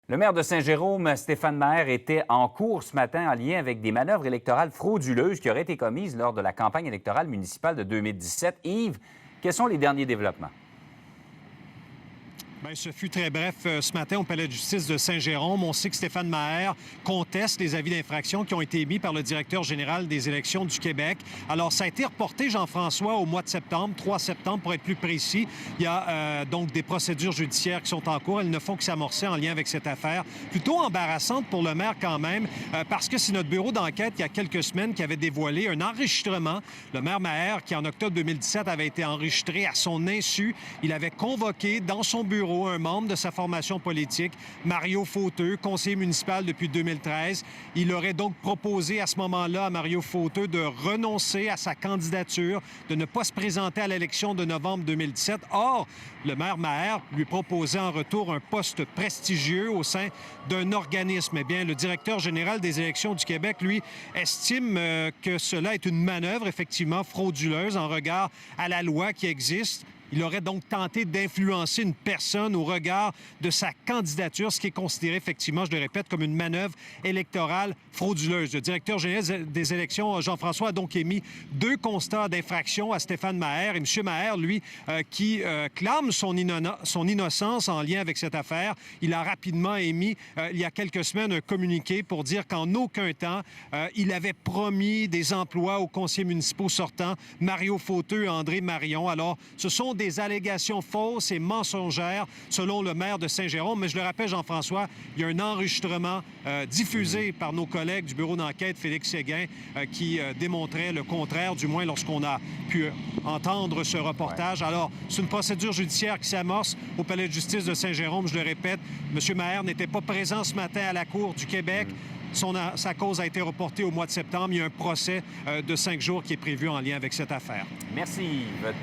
Le maire de Saint-Jérôme, Stéphane Maher, était en cours ce matin en lien avec des manœuvres électorales frauduleuses qui auraient été commises lors de la campagne électorale municipale de 2017. Yves, quels sont les derniers développements? Bien, ce fut très bref ce matin au Palais de justice de Saint-Jérôme. On sait que Stéphane Maher conteste les avis d'infraction qui ont été émis par le directeur général des élections du Québec. Alors, ça a été reporté, Jean-François, au mois de septembre, 3 septembre pour être plus précis. Il y a donc des procédures judiciaires qui sont en cours. Elles ne font que s'amorcer en lien avec cette affaire. Plutôt embarrassante pour le maire quand même, parce que c'est notre bureau d'enquête, il y a quelques semaines, qui avait dévoilé un enregistrement. Le maire Maher, qui en octobre 2017 avait été enregistré à son insu, il avait convoqué dans son bureau un membre de sa formation politique, Mario Fauteux, conseiller municipal depuis 2013. Il aurait donc proposé à ce moment-là à Mario Fauteux de renoncer à sa candidature, de ne pas se présenter à l'élection de novembre 2017. Or, le maire Maher lui proposait en retour un poste prestigieux au sein d'un organisme. Eh bien, le directeur général des élections du Québec, lui, estime que cela est une manœuvre effectivement frauduleuse en regard à la loi qui existe. Il aurait donc tenté d'influencer une personne au regard de sa candidature, ce qui est considéré effectivement, je le répète, comme une manœuvre électorale frauduleuse. Le directeur général des élections, Jean-François, a donc émis 2 constats d'infraction à Stéphane Maher. Et M. Maher, lui, qui clame son innocence en lien avec cette affaire, il a rapidement émis, il y a quelques semaines, un communiqué pour dire qu'en aucun temps, il avait promis des emplois aux conseillers municipaux sortants, Mario Fauteux et André Marion. Alors, ce sont des allégations fausses et mensongères, selon le maire de Saint-Jérôme. Mais je le rappelle, Jean-François, il y a un enregistrement diffusé par nos collègues du bureau d'enquête, Félix Séguin, qui démontrait le contraire, du moins lorsqu'on a pu entendre ce reportage. Alors, c'est une procédure judiciaire qui s'amorce au Palais de justice de Saint-Jérôme. Je le répète, M. Maher n'était pas présent ce matin à la Cour du Québec. Sa cause a été reportée au mois de septembre. Il y a un procès de 5 jours qui est prévu en lien avec cette affaire. Merci, Yves.